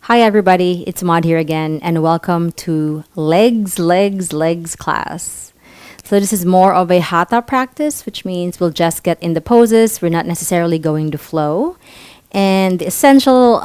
Hi everybody, it's Maud here again and welcome to legs class. So this is more of a hatha practice, which means we'll just get in the poses. We're not necessarily going to flow. And the essential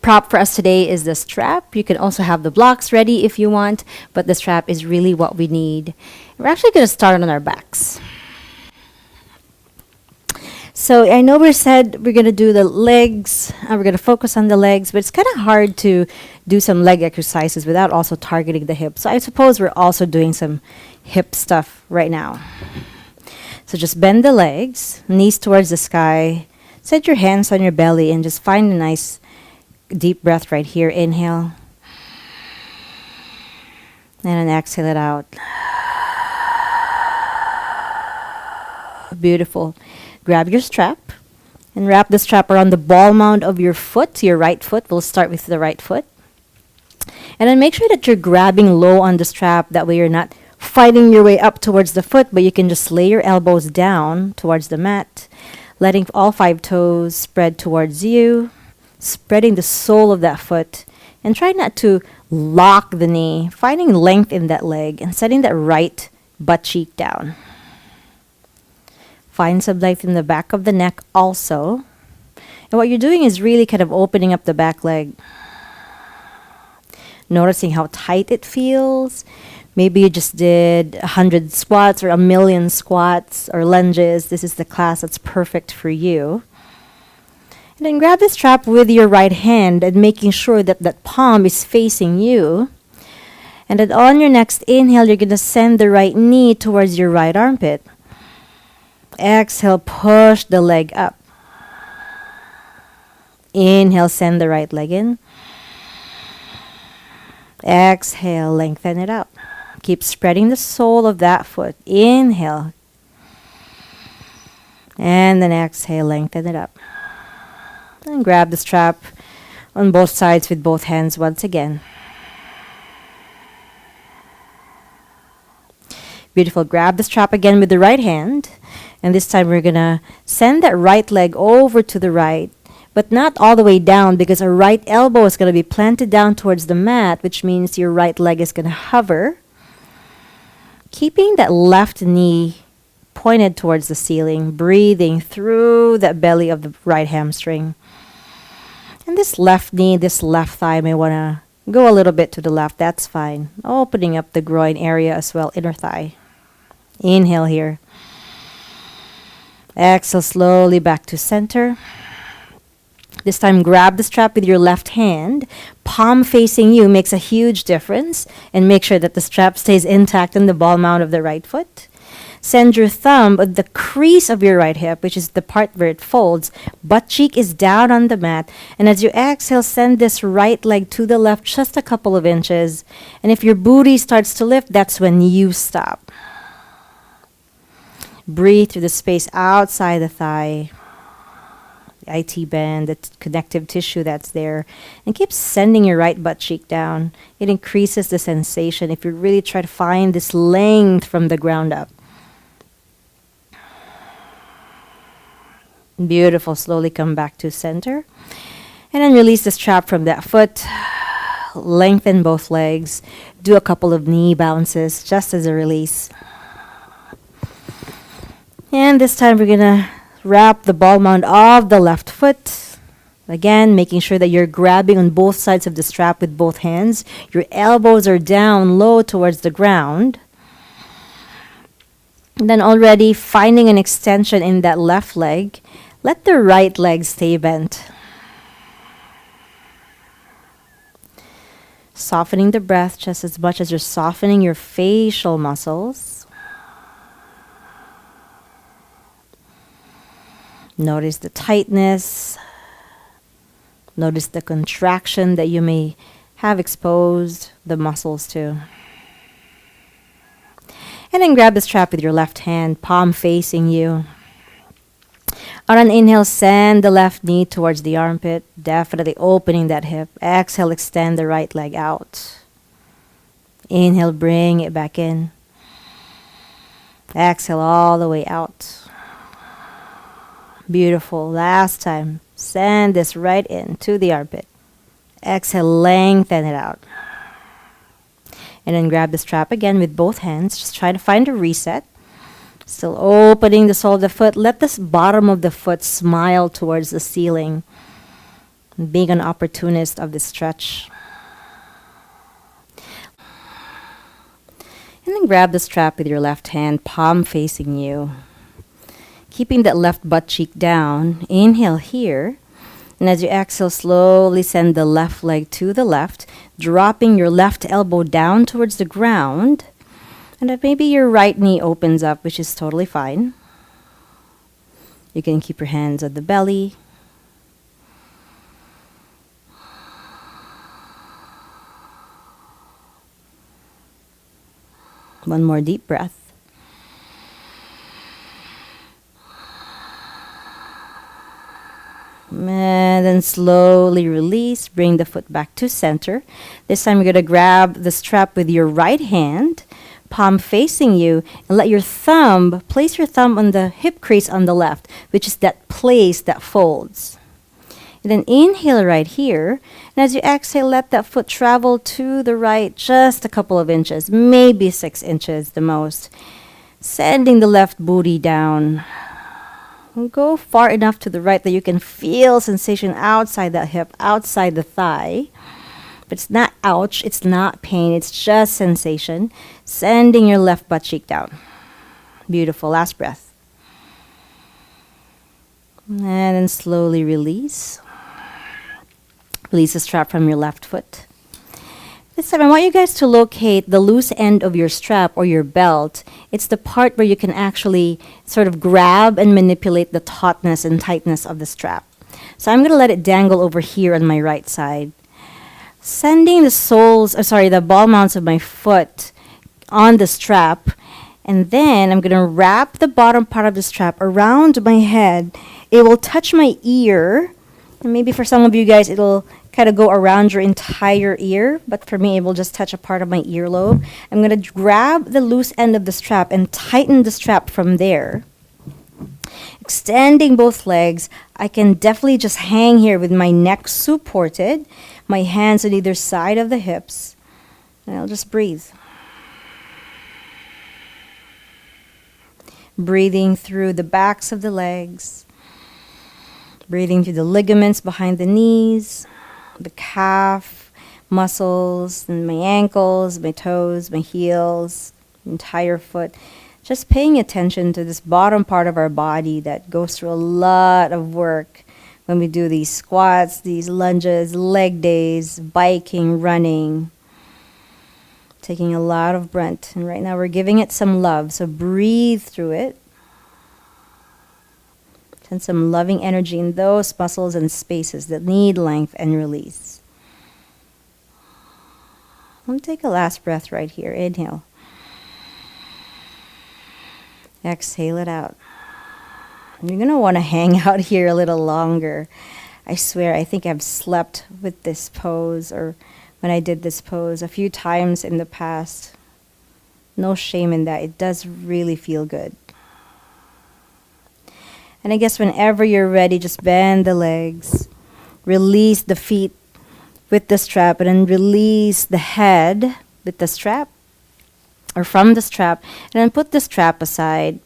prop for us today is the strap. You can also have the blocks ready if you want, but the strap is really what we need. We're actually going to start on our backs. So I know we said we're going to do the legs, we're going to focus on the legs, but it's kind of hard to do some leg exercises without also targeting the hips. So I suppose we're also doing some hip stuff right now. So just bend the legs, knees towards the sky, set your hands on your belly and just find a nice deep breath right here. Inhale. And then exhale it out. Beautiful. Grab your strap and wrap the strap around the ball mound of your foot, your right foot. We'll start with the right foot. And then make sure that you're grabbing low on the strap. That way you're not fighting your way up towards the foot, but you can just lay your elbows down towards the mat, letting all 5 toes spread towards you, spreading the sole of that foot, and try not to lock the knee, finding length in that leg, and setting that right butt cheek down. Find some length in the back of the neck also. And what you're doing is really kind of opening up the back leg. Noticing how tight it feels. Maybe you just did 100 squats or 1,000,000 squats or lunges. This is the class that's perfect for you. And then grab the strap with your right hand and making sure that that palm is facing you. And then on your next inhale, you're going to send the right knee towards your right armpit. Exhale, push the leg up. Inhale, send the right leg in. Exhale, lengthen it out. Keep spreading the sole of that foot. Inhale. And then exhale, lengthen it up. And grab the strap on both sides with both hands once again. Beautiful. Grab the strap again with the right hand. And this time we're going to send that right leg over to the right, but not all the way down because our right elbow is going to be planted down towards the mat, which means your right leg is going to hover. Keeping that left knee pointed towards the ceiling, breathing through that belly of the right hamstring. And this left knee, this left thigh may want to go a little bit to the left. That's fine. Opening up the groin area as well, inner thigh. Inhale here. Exhale slowly back to center. This time grab the strap with your left hand. Palm facing you makes a huge difference. And make sure that the strap stays intact in the ball mound of the right foot. Send your thumb at the crease of your right hip, which is the part where it folds. Butt cheek is down on the mat. And as you exhale, send this right leg to the left just a couple of inches. And if your booty starts to lift, that's when you stop. Breathe through the space outside the thigh, the IT band, the connective tissue that's there. And keep sending your right butt cheek down. It increases the sensation if you really try to find this length from the ground up. Beautiful. Slowly come back to center. And then release the strap from that foot. Lengthen both legs. Do a couple of knee bounces just as a release. And this time we're going to wrap the ball mound of the left foot. Again, making sure that you're grabbing on both sides of the strap with both hands. Your elbows are down low towards the ground. And then already finding an extension in that left leg. Let the right leg stay bent. Softening the breath just as much as you're softening your facial muscles. Notice the tightness. Notice the contraction that you may have exposed the muscles to. And then grab the strap with your left hand, palm facing you. On an inhale, send the left knee towards the armpit, definitely opening that hip. Exhale, extend the right leg out. Inhale, bring it back in. Exhale all the way out. Beautiful. Last time. Send this right in to the armpit. Exhale, lengthen it out. And then grab the strap again with both hands. Just try to find a reset. Still opening the sole of the foot. Let this bottom of the foot smile towards the ceiling. Being an opportunist of the stretch. And then grab the strap with your left hand, palm facing you. Keeping that left butt cheek down. Inhale here. And as you exhale, slowly send the left leg to the left, dropping your left elbow down towards the ground. And then maybe your right knee opens up, which is totally fine. You can keep your hands on the belly. One more deep breath. And then slowly release. Bring the foot back to center. This time you're going to grab the strap with your right hand, palm facing you, and let your thumb, place your thumb on the hip crease on the left, which is that place that folds. And then inhale right here. And as you exhale, let that foot travel to the right just a couple of inches, maybe 6 inches the most. Sending the left booty down. And go far enough to the right that you can feel sensation outside that hip, outside the thigh. But it's not ouch, it's not pain, it's just sensation. Sending your left butt cheek down. Beautiful. Last breath. And then slowly release. Release the strap from your left foot. This time I want you guys to locate the loose end of your strap or your belt. It's the part where you can actually sort of grab and manipulate the tautness and tightness of the strap. So I'm going to let it dangle over here on my right side. Sending the ball mounts of my foot on the strap. And then I'm going to wrap the bottom part of the strap around my head. It will touch my ear. And maybe for some of you guys, it'll kind of go around your entire ear. But for me, it will just touch a part of my earlobe. I'm going to grab the loose end of the strap and tighten the strap from there. Extending both legs, I can definitely just hang here with my neck supported, my hands on either side of the hips, and I'll just breathe. Breathing through the backs of the legs, breathing through the ligaments behind the knees, the calf muscles, and my ankles, my toes, my heels, entire foot. Just paying attention to this bottom part of our body that goes through a lot of work when we do these squats, these lunges, leg days, biking, running. Taking a lot of breath. And right now we're giving it some love. So breathe through it. Send some loving energy in those muscles and spaces that need length and release. Let me take a last breath right here. Inhale. Exhale it out. You're going to want to hang out here a little longer. I swear, I think I've slept with this pose or when I did this pose a few times in the past. No shame in that. It does really feel good. And I guess whenever you're ready, just bend the legs. Release the feet with the strap and then release the head with the strap or from the strap. And then put the strap aside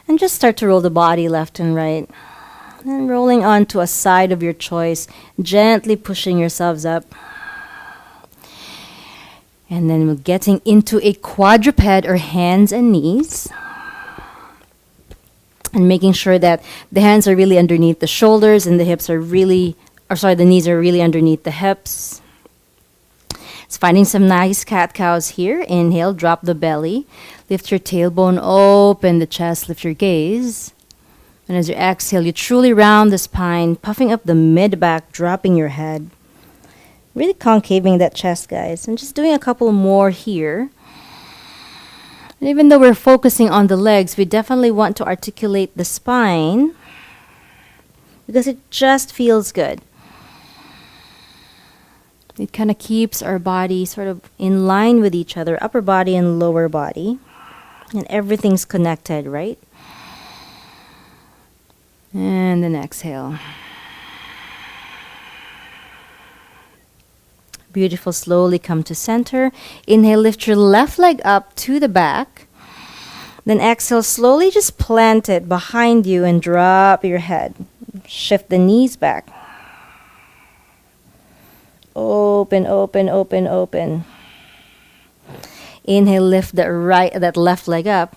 and just start to roll the body left and right. And rolling onto a side of your choice, gently pushing yourselves up. And then we're getting into a quadruped or hands and knees. And making sure that the hands are really underneath the shoulders and the hips are really, the knees are really underneath the hips. It's finding some nice cat-cows here. Inhale, drop the belly. Lift your tailbone, open the chest, lift your gaze. And as you exhale, you truly round the spine, puffing up the mid-back, dropping your head. Really concaving that chest, guys. And just doing a couple more here. And even though we're focusing on the legs, we definitely want to articulate the spine because it just feels good. It kind of keeps our body sort of in line with each other, upper body and lower body. And everything's connected, right? And then exhale. Beautiful. Slowly come to center. Inhale, lift your left leg up to the back. Then exhale, slowly just plant it behind you and drop your head. Shift the knees back. Open, open, open, open. Inhale, lift that left leg up.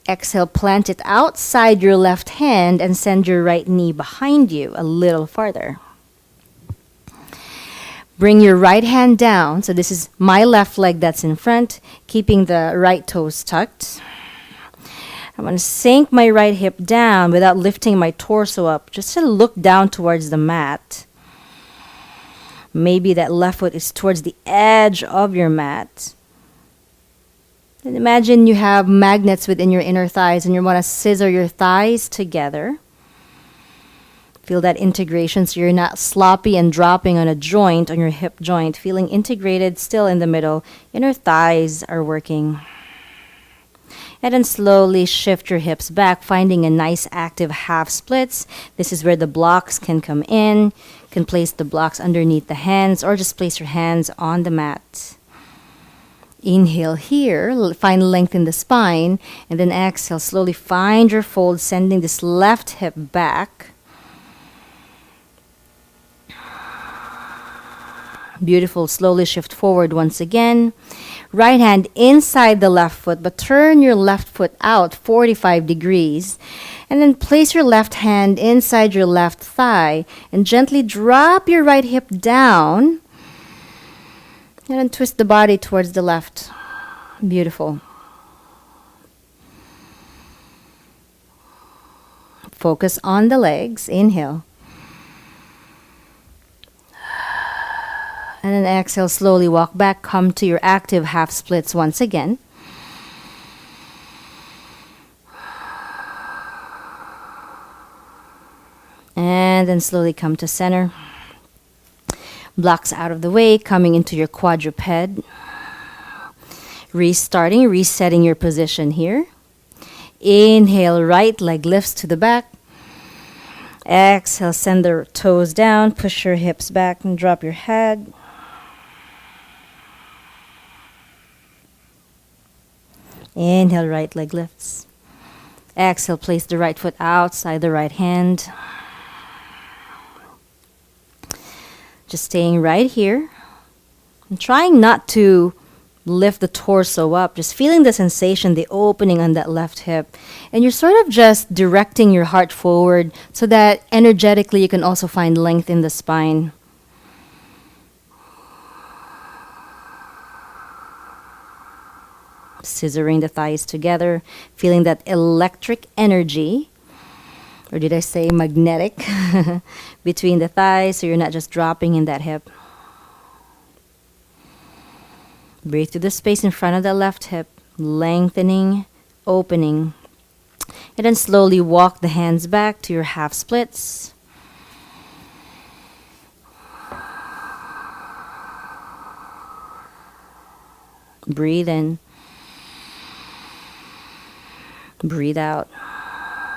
Exhale, plant it outside your left hand and send your right knee behind you a little farther. Bring your right hand down. So this is my left leg that's in front, keeping the right toes tucked. I'm going to sink my right hip down without lifting my torso up, just to look down towards the mat. Maybe that left foot is towards the edge of your mat. And imagine you have magnets within your inner thighs and you want to scissor your thighs together. Feel that integration so you're not sloppy and dropping on a joint, on your hip joint. Feeling integrated still in the middle. Inner thighs are working. And then slowly shift your hips back, finding a nice active half splits. This is where the blocks can come in. You can place the blocks underneath the hands or just place your hands on the mat. Inhale here, find length in the spine, and then exhale, slowly find your fold, sending this left hip back. Beautiful. Slowly shift forward once again. Right hand inside the left foot, but turn your left foot out 45 degrees. And then place your left hand inside your left thigh and gently drop your right hip down. And then twist the body towards the left. Beautiful. Focus on the legs. Inhale. And then exhale, slowly walk back. Come to your active half splits once again. And then slowly come to center. Blocks out of the way, coming into your quadruped. Restarting, resetting your position here. Inhale, right leg lifts to the back. Exhale, send the toes down, push your hips back and drop your head. Inhale, right leg lifts. Exhale, place the right foot outside the right hand. Just staying right here. And trying not to lift the torso up. Just feeling the sensation, the opening on that left hip. And you're sort of just directing your heart forward so that energetically you can also find length in the spine. Scissoring the thighs together, feeling that electric energy, or did I say magnetic, between the thighs so you're not just dropping in that hip. Breathe through the space in front of the left hip, lengthening, opening. And then slowly walk the hands back to your half splits. Breathe in. Breathe out.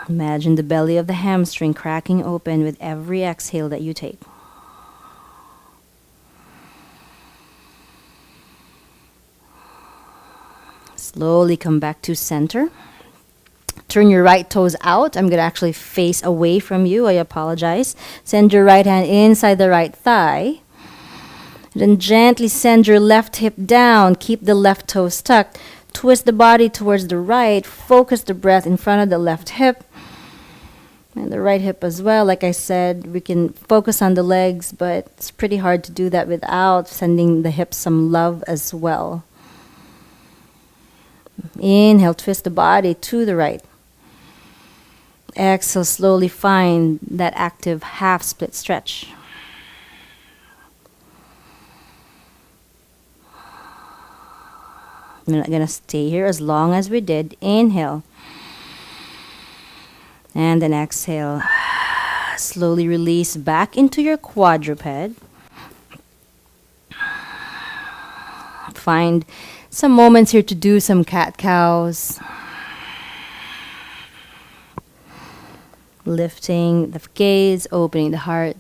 Imagine the belly of the hamstring cracking open with every exhale that you take. Slowly come back to center. Turn your right toes out. I'm going to actually face away from you. I apologize. Send your right hand inside the right thigh. Then gently send your left hip down. Keep the left toes tucked. Twist the body towards the right. Focus the breath in front of the left hip. And the right hip as well. Like I said, we can focus on the legs, but it's pretty hard to do that without sending the hips some love as well. Inhale, twist the body to the right. Exhale, slowly find that active half split stretch. We're not going to stay here as long as we did. Inhale. And then exhale. Slowly release back into your quadruped. Find some moments here to do some cat-cows. Lifting the gaze, opening the heart,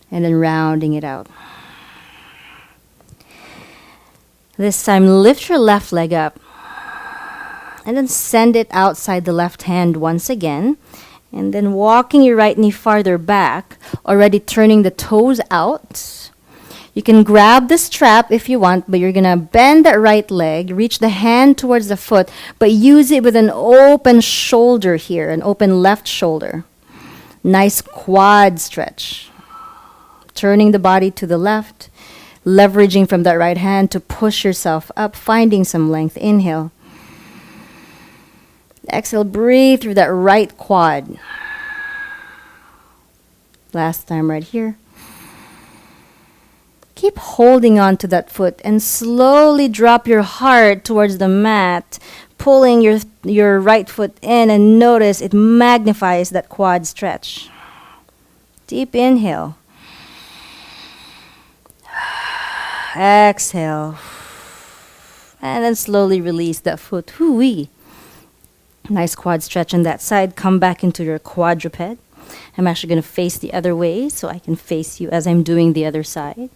and then rounding it out. This time, lift your left leg up and then send it outside the left hand once again. And then walking your right knee farther back, already turning the toes out. You can grab the strap if you want, but you're going to bend that right leg, reach the hand towards the foot, but use it with an open shoulder here, an open left shoulder. Nice quad stretch. Turning the body to the left, leveraging from that right hand to push yourself up, finding some length. Inhale. Exhale, breathe through that right quad. Last time right here. Keep holding on to that foot and slowly drop your heart towards the mat, pulling your right foot in, and notice it magnifies that quad stretch. Deep inhale. Exhale. And then slowly release that foot. Hoo-wee. Nice quad stretch on that side. Come back into your quadruped. I'm actually going to face the other way so I can face you as I'm doing the other side.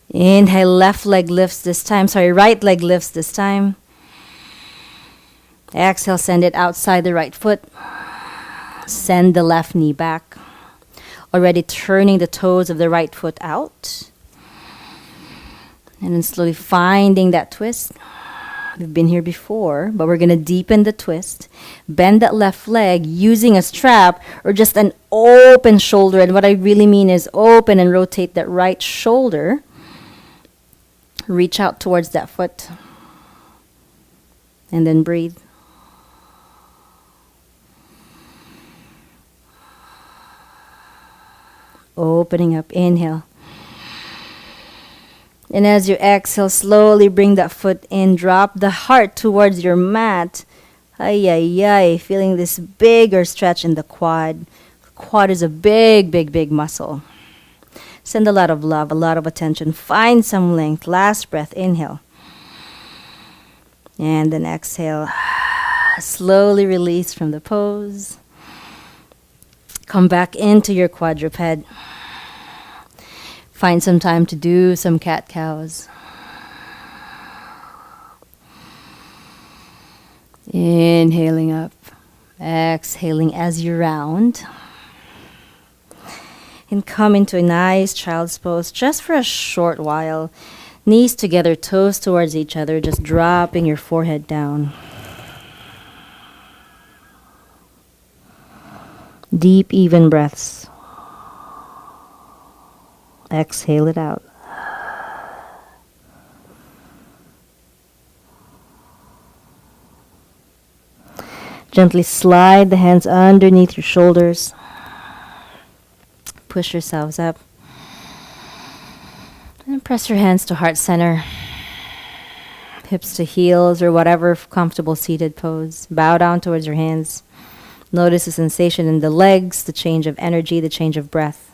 Inhale, left leg lifts this time. Right leg lifts this time. Exhale, send it outside the right foot. Send the left knee back. Already turning the toes of the right foot out. And then slowly finding that twist. We've been here before, but we're going to deepen the twist. Bend that left leg using a strap or just an open shoulder. And what I really mean is open and rotate that right shoulder. Reach out towards that foot. And then breathe. Opening up, inhale. And as you exhale, slowly bring that foot in. Drop the heart towards your mat. Ay, ay, ay. Feeling this bigger stretch in the quad. Quad is a big, big, big muscle. Send a lot of love, a lot of attention. Find some length. Last breath, inhale. And then exhale. Slowly release from the pose. Come back into your quadruped. Find some time to do some cat-cows. Inhaling up. Exhaling as you round. And come into a nice child's pose just for a short while. Knees together, toes towards each other, just dropping your forehead down. Deep, even breaths. Exhale it out. Gently slide the hands underneath your shoulders. Push yourselves up. And press your hands to heart center. Hips to heels or whatever comfortable seated pose. Bow down towards your hands. Notice the sensation in the legs, the change of energy, the change of breath.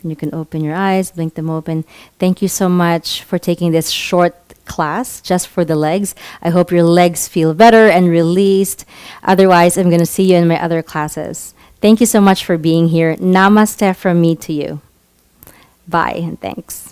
And you can open your eyes, blink them open. Thank you so much for taking this short class just for the legs. I hope your legs feel better and released. Otherwise, I'm going to see you in my other classes. Thank you so much for being here. Namaste from me to you. Bye and thanks.